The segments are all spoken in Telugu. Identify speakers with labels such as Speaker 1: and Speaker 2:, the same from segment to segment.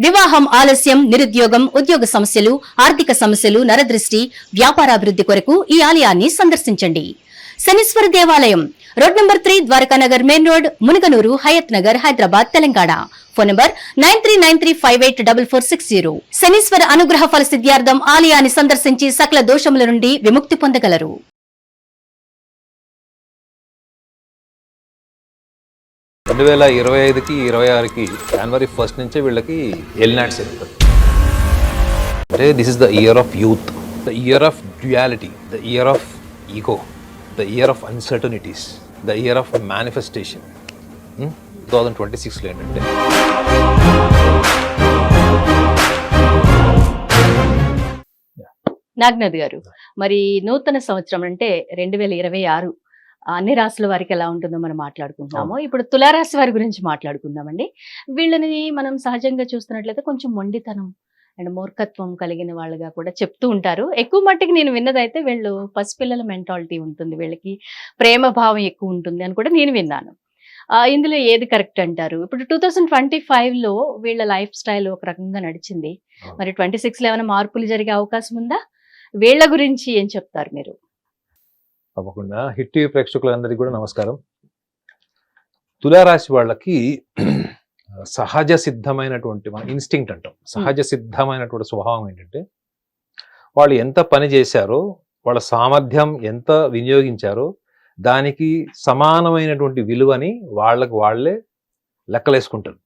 Speaker 1: వివాహం ఆలస్యం, నిరుద్యోగం, ఉద్యోగ సమస్యలు, ఆర్థిక సమస్యలు, నరదృష్టి, వ్యాపారాభివృద్ధి కొరకు ఈ ఆలయాన్ని సందర్శించండి. శనీశ్వర దేవాలయం road number 3, Dwarakanagar main road, Munuganur, Hayath Nagar, Hyderabad, Telangana. Phone number 9393584460. Shanishwara అనుగ్రహ ఫల సిద్ధ్యార్థం ఆలయాన్ని సందర్శించి సకల దోషముల నుండి విముక్తి పొందగలరు.
Speaker 2: 2025కి 26కి జనవరి 1 నుంచే వీళ్ళకి ఎల్నాట్స్ జరుగుతుంది. అంటే this is the year of youth, the year of duality, the year of ego, the year of uncertainties, the year of manifestation. 2026లో ఏంటంటే
Speaker 1: నాగనాథ్ గారు, మరి నూతన సంవత్సరం అంటే 2026 అన్ని రాశుల వారికి ఎలా ఉంటుందో మనం మాట్లాడుకుంటున్నాము. ఇప్పుడు తులారాశి వారి గురించి మాట్లాడుకుందామండి. వీళ్ళని మనం సహజంగా చూస్తున్నట్లయితే కొంచెం మొండితనం అండ్ మూర్ఖత్వం కలిగిన వాళ్ళగా కూడా చెప్తూ ఉంటారు. ఎక్కువ మట్టికి నేను విన్నదైతే వీళ్ళు పసిపిల్లల మెంటాలిటీ ఉంటుంది, వీళ్ళకి ప్రేమ భావం ఎక్కువ ఉంటుంది అని కూడా నేను విన్నాను. ఇందులో ఏది కరెక్ట్ అంటారు? ఇప్పుడు 2025లో వీళ్ళ లైఫ్ స్టైల్ ఒక రకంగా నడిచింది, మరి 26లో ఏమైనా మార్పులు జరిగే అవకాశం ఉందా? వీళ్ళ గురించి ఏం చెప్తారు మీరు?
Speaker 2: తప్పకుండా. హిట్ టీవీ ప్రేక్షకులందరికీ కూడా నమస్కారం. తులారాశి వాళ్ళకి సహజ సిద్ధమైనటువంటి, మన ఇన్స్టింక్ట్ అంటాం, సహజ సిద్ధమైనటువంటి స్వభావం ఏంటంటే వాళ్ళు ఎంత పని చేశారో, వాళ్ళ సామర్థ్యం ఎంత వినియోగించారో దానికి సమానమైనటువంటి విలువని వాళ్ళకు వాళ్ళే లెక్కలేసుకుంటారు.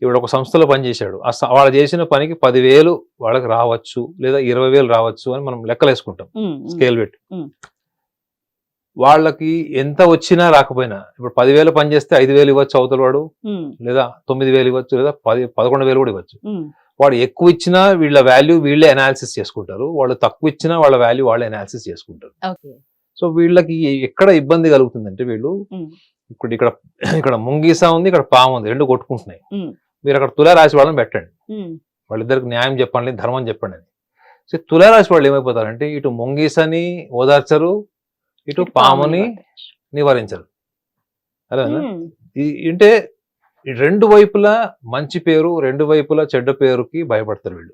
Speaker 2: ఇప్పుడు ఒక సంస్థలో పనిచేశాడు, వాళ్ళు చేసిన పనికి 10,000 వాళ్ళకి రావచ్చు, లేదా 20,000 రావచ్చు అని మనం లెక్కలేసుకుంటాం స్కేల్ పెట్టి. వాళ్ళకి ఎంత వచ్చినా రాకపోయినా, ఇప్పుడు 10,000 పని చేస్తే 5,000 ఇవ్వచ్చు అవతల వాడు, లేదా 9,000 ఇవ్వచ్చు, లేదా 11,000 కూడా ఇవ్వచ్చు. వాడు ఎక్కువ ఇచ్చినా వీళ్ళ వాల్యూ వీళ్ళే అనాలిసిస్ చేసుకుంటారు, వాళ్ళు తక్కువ ఇచ్చినా వాళ్ళ వాల్యూ వాళ్ళే అనాలిసిస్ చేసుకుంటారు. సో వీళ్ళకి ఎక్కడ ఇబ్బంది కలుగుతుందంటే, వీళ్ళు ఇక్కడ ముంగీసా ఉంది, ఇక్కడ పాము ఉంది, రెండు కొట్టుకుంటున్నాయి. మీరు అక్కడ తులారాశి వాళ్ళని పెట్టండి, వాళ్ళిద్దరికి న్యాయం చెప్పండి, ధర్మం చెప్పండి అని. సో తులారాశి వాళ్ళు ఏమైపోతారంటే, ఇటు ముంగీసని ఓదార్చరు, ఇటు పాముని నివారించరు. అదేనా? అంటే రెండు వైపులా మంచి పేరు, రెండు వైపులా చెడ్డ పేరుకి భయపడతారు వీళ్ళు.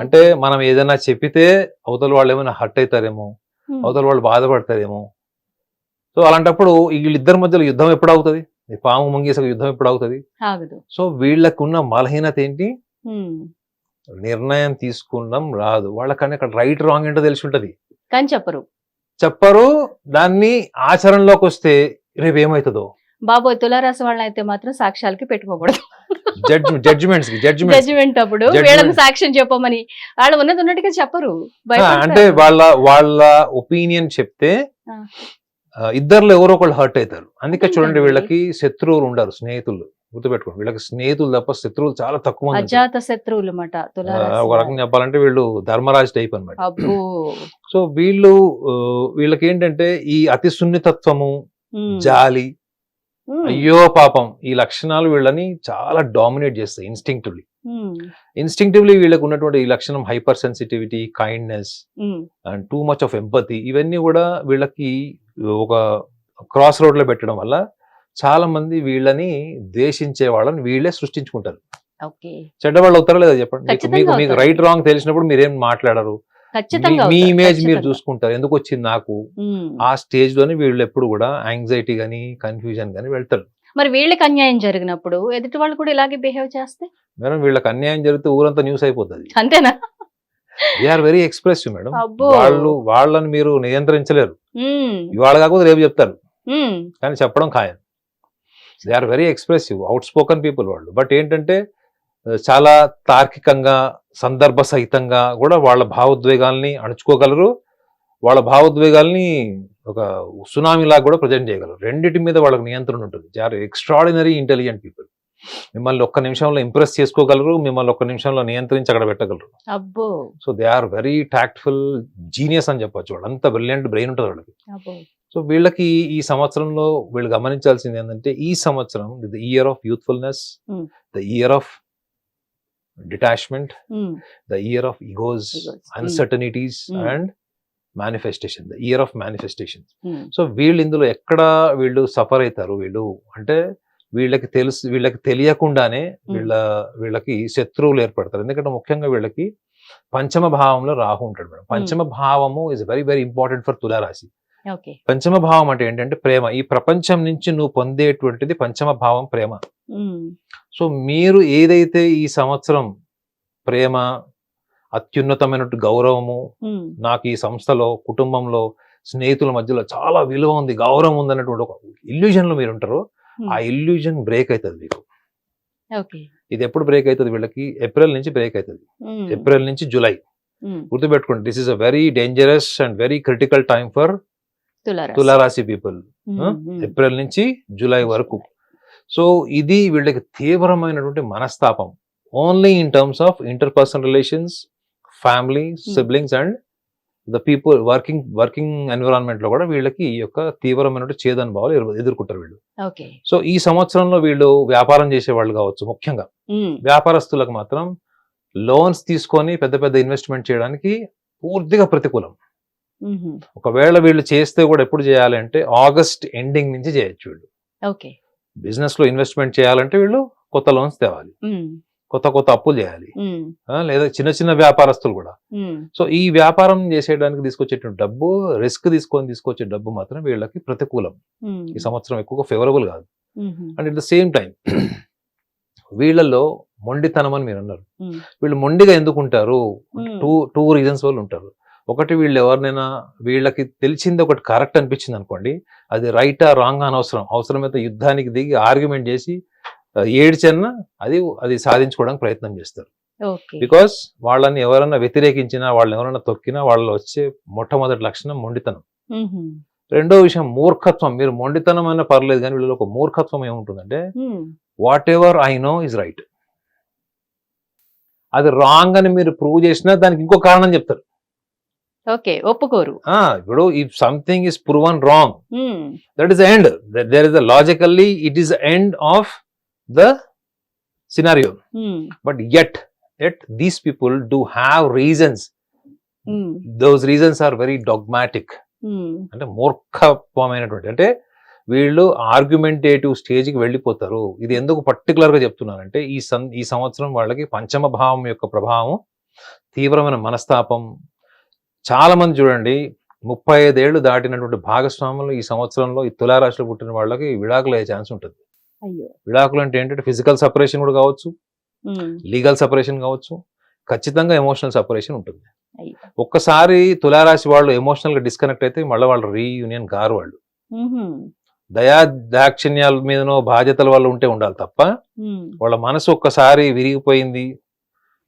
Speaker 2: అంటే మనం ఏదైనా చెప్పితే అవతల వాళ్ళు ఏమైనా హర్ట్ అవుతారేమో, అవతల వాళ్ళు బాధపడతారేమో. సో అలాంటప్పుడు వీళ్ళిద్దరి మధ్యలో యుద్ధం ఎప్పుడు అవుతుంది? పాము ముంగీసకు యుద్ధం ఎప్పుడు అవుతుంది? సో వీళ్ళకు ఉన్న బలహీనత ఏంటి? నిర్ణయం తీసుకున్నాం రాదు వాళ్ళకన్నా. అక్కడ రైట్ రాంగ్ ఏంటో తెలిసి ఉంటది
Speaker 1: కానీ చెప్పరు.
Speaker 2: దాన్ని ఆచరణలోకి వస్తే రేపు ఏమవుతుందో.
Speaker 1: బాబోయ్, తులారాశి వాళ్ళని అయితే మాత్రం సాక్ష్యాలకి పెట్టుకోకూడదు.
Speaker 2: జడ్జిమెంట్
Speaker 1: అప్పుడు వీళ్ళని సాక్ష్యం చెప్పమని వాళ్ళు ఉన్నది ఉన్నట్టుగా చెప్పరు.
Speaker 2: అంటే వాళ్ళ ఒపీనియన్ చెప్తే ఇద్దరులో ఎవరో ఒకళ్ళు హర్ట్ అవుతారు. అందుకే చూడండి, వీళ్ళకి శత్రువులు ఉండరు, స్నేహితులు. గుర్తుపెట్టుకోండి, వీళ్ళకి స్నేహితులు తప్ప శత్రువులు చాలా తక్కువ.
Speaker 1: అజాత శత్రువులు
Speaker 2: ఒక రకంగా చెప్పాలంటే వీళ్ళు ధర్మరాజు టైప్ అనమాట. సో వీళ్ళకి ఏంటంటే ఈ అతి సున్నితత్వము, జాలి, అయ్యో పాపం, ఈ లక్షణాలు వీళ్ళని చాలా డామినేట్ చేస్తాయి. ఇన్స్టింక్టివ్లీ వీళ్ళకి ఉన్నటువంటి ఈ లక్షణం hyper sensitivity, kindness and too much of empathy, ఇవన్నీ కూడా వీళ్ళకి ఒక క్రాస్ రోడ్ లో పెట్టడం వల్ల చాలా మంది వీళ్ళని ద్వేషించే వాళ్ళని వీళ్ళే సృష్టించుకుంటారు. చెడ్డవాళ్ళు అవుతారా లేదా చెప్పండి? మీకు రైట్ రాంగ్ తెలిసినప్పుడు మీరేం మాట్లాడరు, మీ ఇమేజ్ మీరు చూసుకుంటారు. ఎందుకు వచ్చింది నాకు? ఆ స్టేజ్ లోనే వీళ్ళు ఎప్పుడు కూడా యాంగ్జైటీ గానీ, కన్ఫ్యూజన్ గానీ వెళ్తారు.
Speaker 1: మరి వీళ్ళకి అన్యాయం జరిగినప్పుడు ఎదుటి వాళ్ళు కూడా ఇలాగే బిహేవ్ చేస్తే
Speaker 2: మేడం, వీళ్ళకి అన్యాయం జరిగితే ఊరంతా న్యూస్ అయిపోతుంది.
Speaker 1: అంతేనా?
Speaker 2: They are very expressive madam. వాళ్ళని మీరు నియంత్రించలేరు. ఇవాళ కాకపోతే రేపు చెప్తారు, కానీ చెప్పడం ఖాయం. They are very expressive, outspoken people వాళ్ళు. బట్ ఏంటంటే చాలా తార్కికంగా, సందర్భ సహితంగా కూడా వాళ్ళ భావోద్వేగాల్ని అణుచుకోగలరు. వాళ్ళ భావోద్వేగాల్ని ఒక సునామీ లాగా కూడా ప్రజెంట్ చేయగలరు. రెండింటి మీద వాళ్ళకి నియంత్రణ ఉంటుంది. They are extraordinary intelligent people. మిమ్మల్ని ఒక్క నిమిషంలో ఇంప్రెస్ చేసుకోగలరు, మిమ్మల్ని ఒక్క నిమిషంలో నియంత్రించి అక్కడ పెట్టగలరు. So they are very tactful, genius అని చెప్పొచ్చు. వాళ్ళంతా బ్రిలియంట్ బ్రెయిన్ ఉంటుంది వాళ్ళకి. సో వీళ్ళకి ఈ సంవత్సరంలో వీళ్ళు గమనించాల్సింది ఏంటంటే, ఈ సంవత్సరం the year of youthfulness, the year of detachment, the year of egos, uncertainties and manifestation, the year of manifestation. So వీళ్ళు ఇందులో ఎక్కడ వీళ్ళు సఫర్ అవుతారు వీళ్ళు అంటే, వీళ్ళకి తెలియకుండానే వీళ్ళకి శత్రువులు ఏర్పడతారు. ఎందుకంటే ముఖ్యంగా వీళ్ళకి పంచమ భావంలో రాహు ఉంటాడు మేడం. పంచమ భావము is very very important for తులారాశి.
Speaker 1: ఓకే.
Speaker 2: పంచమ భావం అంటే ఏంటంటే ప్రేమ. ఈ ప్రపంచం నుంచి నువ్వు పొందేటువంటిది పంచమ భావం ప్రేమ. సో మీరు ఏదైతే ఈ సంవత్సరం ప్రేమ, అత్యున్నతమైన గౌరవము, నాకు ఈ సంస్థలో, కుటుంబంలో, స్నేహితుల మధ్యలో చాలా విలువ ఉంది, గౌరవం ఉంది అన్నటువంటి ఒక ఇల్యూజన్ లో మీరు ఉంటారో, ఆ ఇల్యూజన్ బ్రేక్ అవుతుంది మీకు. ఇది ఎప్పుడు బ్రేక్ అవుతుంది వీళ్ళకి? ఏప్రిల్ నుంచి బ్రేక్ అవుతుంది. ఏప్రిల్ నుంచి జూలై. గుర్తుపెట్టుకోండి, this is a very dangerous and very critical time for తులారాశి పీపుల్. ఏప్రిల్ నుంచి జూలై వరకు. సో ఇది వీళ్ళకి తీవ్రమైనటువంటి మనస్తాపం. Only in terms of interpersonal relations, family, siblings and the people working environment లో కూడా వీళ్ళకి ఈ యొక్క తీవ్రమైనటువంటి చేదనుభవాలు ఎదుర్కొంటారు వీళ్ళు. సో ఈ సంవత్సరంలో వీళ్ళు వ్యాపారం చేసే వాళ్ళు కావచ్చు, ముఖ్యంగా వ్యాపారస్తులకు మాత్రం లోన్స్ తీసుకొని పెద్ద పెద్ద ఇన్వెస్ట్మెంట్ చేయడానికి పూర్తిగా ప్రతికూలం. ఒకవేళ వీళ్ళు చేస్తే కూడా ఎప్పుడు చేయాలి అంటే ఆగస్ట్ ఎండింగ్ నుంచి చేయొచ్చు వీళ్ళు. బిజినెస్ లో ఇన్వెస్ట్మెంట్ చేయాలంటే వీళ్ళు కొత్త లోన్స్ తేవాలి, కొత్త అప్పులు చేయాలి, లేదా చిన్న చిన్న వ్యాపారస్తులు కూడా. సో ఈ వ్యాపారం చేసేయడానికి తీసుకొచ్చేటువంటి డబ్బు, రిస్క్ తీసుకొచ్చే డబ్బు మాత్రం వీళ్ళకి ప్రతికూలం. ఈ సంవత్సరం ఎక్కువగా ఫేవరబుల్ కాదు. And at the same time వీళ్ళలో మొండితనం అని మీరు అన్నారు. వీళ్ళు మొండిగా ఎందుకు ఉంటారు? టూ రీజన్స్ వల్ల ఉంటారు. ఒకటి, వీళ్ళు ఎవరినైనా వీళ్ళకి తెలిసింది ఒకటి కరెక్ట్ అనిపించింది అనుకోండి, అది రైటా రాంగ్ అనవసరం, అవసరమైతే యుద్ధానికి దిగి ఆర్గ్యుమెంట్ చేసి ఏడ్చన్నా అది సాధించుకోవడానికి ప్రయత్నం చేస్తారు. బికాస్ వాళ్ళని ఎవరైనా వ్యతిరేకించినా, వాళ్ళని ఎవరైనా తొక్కినా వాళ్ళలో వచ్చే మొట్టమొదటి లక్షణం మొండితనం. రెండో విషయం మూర్ఖత్వం. మీరు మొండితనం అయినా పర్లేదు, కానీ వీళ్ళలో ఒక మూర్ఖత్వం ఏముంటుందంటే, what ever I know is right, అది రాంగ్ అని మీరు ప్రూవ్ చేసినా దానికి ఇంకో కారణం చెప్తారు.
Speaker 1: ఒప్పుకోరు.
Speaker 2: ఇప్పుడు if something is proven wrong, that is the end. There is the logically it is the end of the scenario. But yet these people do have reasons. Those reasons are very dogmatic. అంటే మూర్ఖమైనటువంటి, అంటే వీళ్ళు ఆర్గ్యుమెంటేటివ్ స్టేజ్కి వెళ్ళిపోతారు. ఇది ఎందుకు పర్టికులర్ గా చెప్తున్నానంటే, ఈ సంవత్సరం వాళ్ళకి పంచమ భావం యొక్క ప్రభావం, తీవ్రమైన మనస్తాపం. చాలా మంది చూడండి, 35 ఏళ్ళు దాటినటువంటి భాగస్వాములు ఈ సంవత్సరంలో ఈ తులారాశిలో పుట్టిన వాళ్ళకి విడాకులు అయ్యే ఛాన్స్ ఉంటుంది. విడాకులు అంటే ఏంటంటే ఫిజికల్ సెపరేషన్ కూడా కావచ్చు, లీగల్ సెపరేషన్ కావచ్చు, ఖచ్చితంగా ఎమోషనల్ సెపరేషన్ ఉంటుంది. ఒక్కసారి తులారాశి వాళ్ళు ఎమోషనల్ గా డిస్కనెక్ట్ అయితే మళ్ళీ వాళ్ళు రీయూనియన్ కారు. వాళ్ళు దయా దాక్షిణ్యాల మీదనో బాధ్యతల వల్ల ఉండాలి తప్ప, వాళ్ళ మనసు ఒక్కసారి విరిగిపోయింది,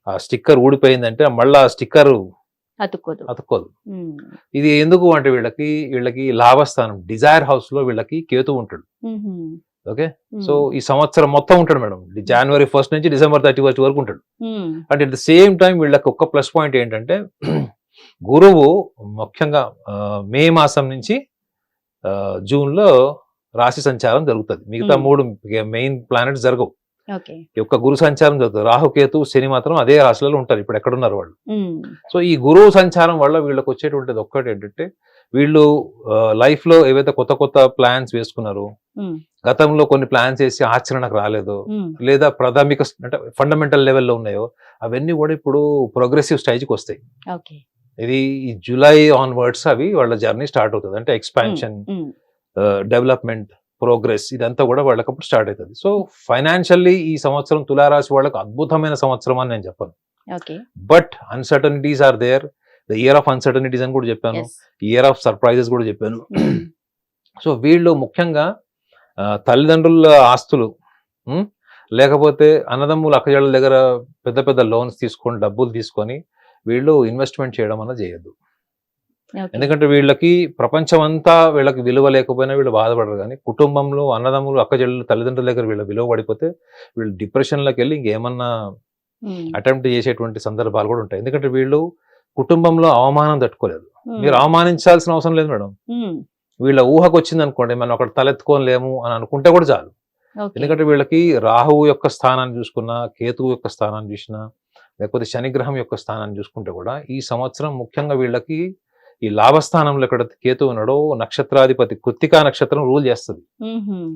Speaker 2: ఆ స్టిక్కర్ ఊడిపోయిందంటే మళ్ళీ ఆ స్టిక్కర్ అతుక్కోదు. ఇది ఎందుకు అంటే వీళ్ళకి లాభస్థానం, డిజైర్ హౌస్ లో వీళ్ళకి కేతు ఉంటాడు. ఓకే, సో ఈ సంవత్సరం మొత్తం ఉంటాడు మేడం. జనవరి 1 నుంచి డిసెంబర్ 31 వరకు ఉంటాడు. అంటే అట్ ద సేమ్ టైం వీళ్ళకి ఒక్క ప్లస్ పాయింట్ ఏంటంటే, గురువు ముఖ్యంగా మే మాసం నుంచి జూన్ లో రాశి సంచారం జరుగుతుంది. మిగతా 3 మెయిన్ ప్లానెట్స్ జరగవు. ఒక్క గురు సంచారం జరుగుతుంది. రాహుకేతు శని మాత్రం అదే రాశులలో ఉంటారు ఇప్పుడు ఎక్కడున్నారు వాళ్ళు. సో ఈ గురువు సంచారం వల్ల వీళ్ళకి వచ్చేటువంటిది ఒక్కటి ఏంటంటే, వీళ్ళు లైఫ్ లో ఏవైతే కొత్త ప్లాన్స్ వేసుకున్నారు, గతంలో కొన్ని ప్లాన్స్ వేసి ఆచరణకు రాలేదు, లేదా ప్రాథమిక అంటే ఫండమెంటల్ లెవెల్లో ఉన్నాయో, అవన్నీ కూడా ఇప్పుడు ప్రోగ్రెసివ్ స్టేజ్కి వస్తాయి. ఇది ఈ జూలై ఆన్వర్డ్స్ అవి వాళ్ళ జర్నీ స్టార్ట్ అవుతుంది. అంటే ఎక్స్పాన్షన్, డెవలప్మెంట్, ప్రోగ్రెస్, ఇదంతా కూడా వాళ్ళకి అప్పుడు స్టార్ట్ అవుతుంది. సో ఫైనాన్షియల్లీ ఈ సంవత్సరం తులారాశి వాళ్ళకి అద్భుతమైన సంవత్సరం అని నేను చెప్పను. But uncertainties are there. The year of uncertainties అని కూడా చెప్పాను, ఇయర్ ఆఫ్ సర్ప్రైజెస్ కూడా చెప్పాను. సో వీళ్ళు ముఖ్యంగా తల్లిదండ్రుల ఆస్తులు, లేకపోతే అన్నదమ్ముల అక్కజాళ్ళ దగ్గర పెద్ద లోన్స్ తీసుకొని, డబ్బులు తీసుకొని వీళ్ళు ఇన్వెస్ట్మెంట్ చేయడం అన్నది చేయొద్దు. ఎందుకంటే వీళ్ళకి ప్రపంచం అంతా వీళ్ళకి విలువ లేకపోయినా వీళ్ళు బాధపడరు, కానీ కుటుంబంలో అన్నదమ్ములు అక్కజళ్ళు తల్లిదండ్రుల దగ్గర వీళ్ళ విలువ పడిపోతే వీళ్ళు డిప్రెషన్లోకి వెళ్ళి ఇంకేమన్నా అటెంప్ట్ చేసేటువంటి సందర్భాలు కూడా ఉంటాయి. ఎందుకంటే వీళ్ళు కుటుంబంలో అవమానం తట్టుకోలేదు. మీరు అవమానించాల్సిన అవసరం లేదు మేడం. వీళ్ళ ఊహకు వచ్చింది అనుకోండి, మనం అక్కడ తలెత్తుకోలేము అని అనుకుంటే కూడా చాలు. ఎందుకంటే వీళ్ళకి రాహువు యొక్క స్థానాన్ని చూసుకున్నా, కేతువు యొక్క స్థానాన్ని చూసినా, లేకపోతే శనిగ్రహం యొక్క స్థానాన్ని చూసుకుంటే కూడా ఈ సంవత్సరం ముఖ్యంగా వీళ్ళకి ఈ లాభస్థానంలో ఎక్కడ కేతు ఉన్నాడో నక్షత్రాధిపతి కృత్తికా నక్షత్రం రూల్ చేస్తుంది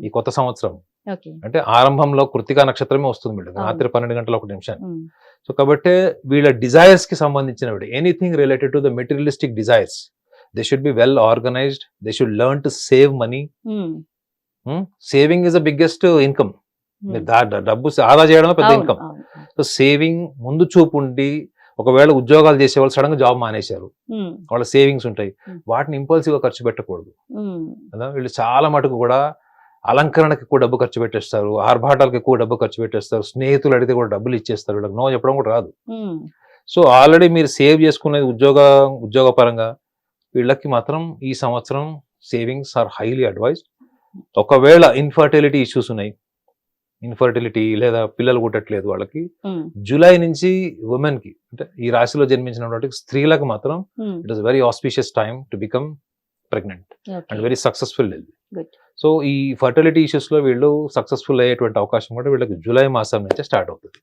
Speaker 2: ఈ కొత్త సంవత్సరం.
Speaker 1: ఓకే.
Speaker 2: అంటే ఆరంభంలో కృత్తికా నక్షత్రమే వస్తుంది వీళ్ళకి రాత్రి 12 గంటల 1 నిమిషానికి. సో కాబట్టి వీళ్ళ డిజైర్స్ కి సంబంధించిన anything related to the materialistic desires, they should be well organised, they should learn to save money. Saving is the biggest income. డబ్బు ఆదా చేయడమే పెద్ద ఇన్కమ్. సో సేవింగ్, ముందు చూపు ఉండి, ఒకవేళ ఉద్యోగాలు చేసేవాళ్ళు సడన్ గా జాబ్ మానేశారు, వాళ్ళ సేవింగ్స్ ఉంటాయి, వాటిని ఇంపల్సివ్ గా ఖర్చు పెట్టకూడదు కదా. వీళ్ళు చాలా మటుకు కూడా అలంకరణకి ఎక్కువ డబ్బు ఖర్చు పెట్టేస్తారు, ఆర్భాటాలకు ఎక్కువ డబ్బు ఖర్చు పెట్టేస్తారు, స్నేహితులు అడిగితే కూడా డబ్బులు ఇచ్చేస్తారు, వీళ్ళకి నో చెప్పడం కూడా రాదు. సో ఆల్రెడీ మీరు సేవ్ చేసుకునేది ఉద్యోగపరంగా, వీళ్ళకి మాత్రం ఈ సంవత్సరం సేవింగ్స్ ఆర్ హైలీ అడ్వైజ్డ్. ఒకవేళ ఇన్ఫర్టిలిటీ ఇష్యూస్ ఉన్నాయి, ఇన్ఫర్టిలిటీ లేదా పిల్లలు పుట్టట్లేదు వాళ్ళకి, జూలై నుంచి ఉమెన్ కి, అంటే ఈ రాశిలో జన్మించినటువంటి స్త్రీలకు మాత్రం it is very auspicious time to become pregnant and very successful. So ఈ ఫర్టిలిటీ ఇష్యూస్ లో వీళ్ళు సక్సెస్ఫుల్ అయ్యేటువంటి అవకాశం కూడా వీళ్ళకి జూలై మాసం నుంచే స్టార్ట్ అవుతుంది.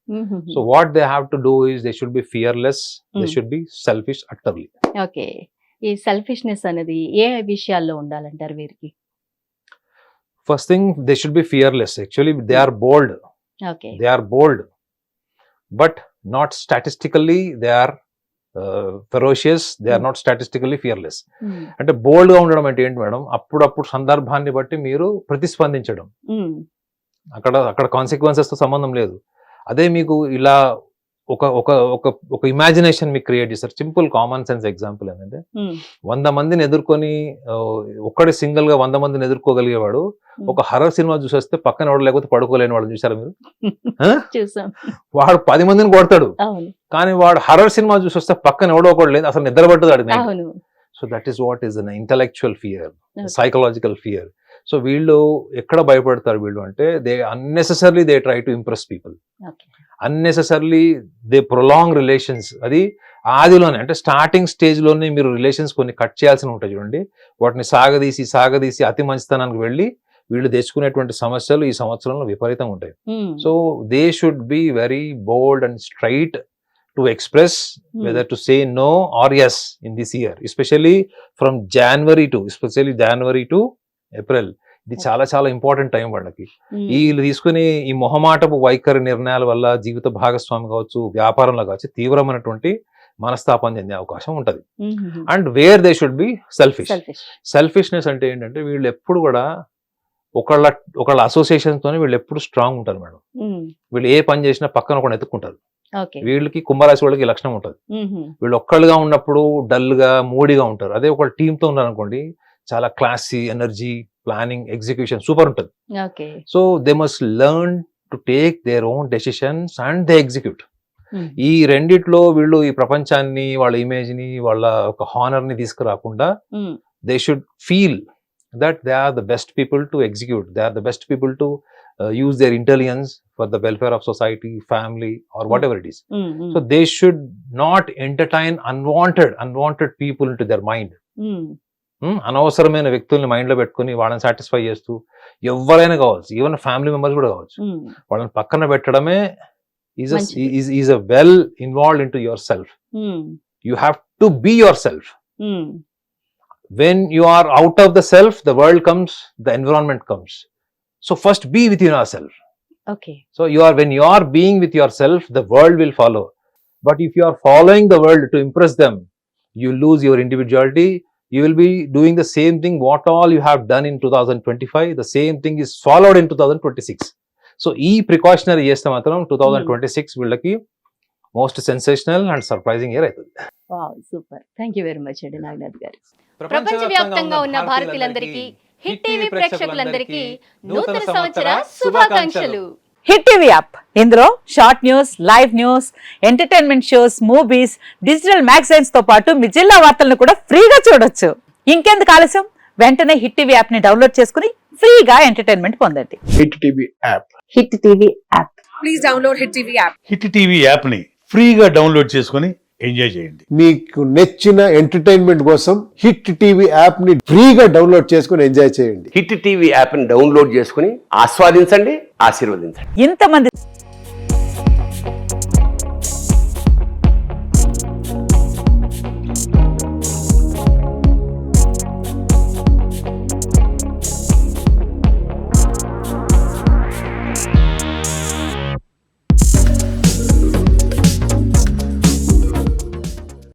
Speaker 2: So what they have to do is they should be fearless, they should be selfish utterly.
Speaker 1: Okay. ఈ సెల్ఫిష్నెస్ అనేది ఏ విషయాల్లో ఉండాలంటారు వీరికి?
Speaker 2: First thing, they should be fearless. Actually, they are bold.
Speaker 1: Okay.
Speaker 2: They are bold, but not statistically. They are ferocious. They are not statistically fearless. అంటే బోల్డ్ గా ఉండడం అంటే ఏంటి మేడం? అప్పుడప్పుడు సందర్భాన్ని బట్టి మీరు ప్రతిస్పందించడం. అక్కడ కాన్సిక్వెన్సెస్ తో సంబంధం లేదు. అదే మీకు ఇలా ఒక ఇమాజినేషన్ మీకు క్రియేట్ చేస్తారు. సింపుల్ కామన్ సెన్స్ ఎగ్జాంపుల్ ఏంటంటే, 100 మందిని ఎదుర్కొని ఒక్కడే సింగిల్ గా 100 మందిని ఎదుర్కోగలిగేవాడు ఒక హర్రర్ సినిమా చూసేస్తే పక్కన ఎవడు లేకపోతే పడుకోలేని వాడు చూసారా మీరు? వాడు 10 మందిని కొడతాడు, కానీ వాడు హర్రర్ సినిమా చూసొస్తే పక్కన ఎవడో ఒకడు లేదు, అసలు నిద్ర పట్టదు వాడికి. So that is what is an intellectual fear, psychological fear. So వీళ్ళు ఎక్కడ భయపడతారు వీళ్ళు అంటే, they unnecessarily they try to impress people, unnecessarily they prolong relations. అది ఆదిలోనే, అంటే స్టార్టింగ్ స్టేజ్ లోనే మీరు రిలేషన్స్ కొన్ని కట్ చేయాల్సి ఉంటాయి చూడండి, వాటిని సాగదీసి అతి మంచితనానికి వెళ్ళి వీళ్ళు తెచ్చుకునేటువంటి సమస్యలు ఈ సంవత్సరంలో విపరీతంగా ఉంటాయి. So they should be very bold and straight to express whether to say no or yes in this year, especially from January to April. ఇది చాలా చాలా ఇంపార్టెంట్ టైం వాళ్ళకి. వీళ్ళు తీసుకుని ఈ మొహమాటపు వైఖరి నిర్ణయాల వల్ల జీవిత భాగస్వామి కావచ్చు, వ్యాపారంలో కావచ్చు, తీవ్రమైనటువంటి మనస్తాపం చెందే అవకాశం ఉంటది. And where they should be selfishness అంటే ఏంటంటే, వీళ్ళు ఎప్పుడు కూడా ఒకళ్ళ అసోసియేషన్ తోనే వీళ్ళు ఎప్పుడు స్ట్రాంగ్ ఉంటారు మేడం. వీళ్ళు ఏ పని చేసినా పక్కన ఒకటి ఎత్తుకుంటారు. వీళ్ళకి కుంభరాశి వాళ్ళకి ఈ లక్షణం ఉంటుంది. వీళ్ళు ఒక్కళ్ళుగా ఉన్నప్పుడు డల్ గా మూడీగా ఉంటారు. అదే ఒక టీమ్ తో ఉన్నారనుకోండి, చాలా classy, energy, planning, execution super ఉంటుంది. So they must learn to take their own decisions and they execute. ఈ రెండిట్లో వీళ్ళు ఈ ప్రపంచాన్ని, వాళ్ళ ఇమేజ్ ని, వాళ్ళ ఒక హానర్ ని తీసుకురాకుండా they should feel that they are the best people to execute, they are the best people to use their intelligence for the welfare of society, family, or whatever it is. So they should not entertain unwanted people into their mind. అనవసరమైన వ్యక్తుల్ని మైండ్ లో పెట్టుకుని వాళ్ళని సాటిస్ఫై చేస్తూ, ఎవరైనా కావచ్చు, ఈవెన్ ఫ్యామిలీ మెంబర్స్ కూడా కావచ్చు, వాళ్ళని పక్కన పెట్టడమే is a well involved into yourself. You have to be yourself. When you are out of the self, the world comes, the environment comes. So first be within yourself.
Speaker 1: Okay.
Speaker 2: So when you are being with yourself, the world will follow. But if you are following the world to impress them, you lose your individuality. You will be doing the same thing what all you have done in 2025. The same thing is followed in 2026. So ee precautionary cheste matram 2026 villaki most sensational and surprising year aitadi.
Speaker 1: Wow, super. Thank you very much Edi Nagnath garu. ప్రపంచవ్యాప్తంగా ఉన్న భారతీయులందరికీ, హిట్ టీవీ ప్రేక్షకులందరికీ నూతన సంవత్సర శుభాకాంక్షలు.
Speaker 3: హిట్ టీవీ యాప్, ఇందులో short news, live news, entertainment shows, movies, digital magazines తో పాటు మీ జిల్లా వార్తలను కూడా ఫ్రీగా చూడొచ్చు. ఇంకెందుకు ఆలస్యం, వెంటనే హిట్ టీవీ యాప్ ని డౌన్లోడ్ చేసుకుని ఫ్రీగా ఎంటర్టైన్మెంట్ పొందండి.
Speaker 4: Hit TV app,
Speaker 3: hit TV app,
Speaker 5: please download hit TV app.
Speaker 4: Hit TV app ని ఫ్రీగా డౌన్లోడ్ చేసుకుని ఎంజాయ్ చేయండి.
Speaker 6: మీకు నచ్చిన ఎంటర్టైన్మెంట్ కోసం హిట్ టీవీ యాప్ ని ఫ్రీగా డౌన్లోడ్ చేసుకుని ఎంజాయ్ చేయండి.
Speaker 7: హిట్ టీవీ యాప్ ని డౌన్లోడ్ చేసుకుని ఆస్వాదించండి, ఆశీర్వదించండి.
Speaker 3: ఇంతమంది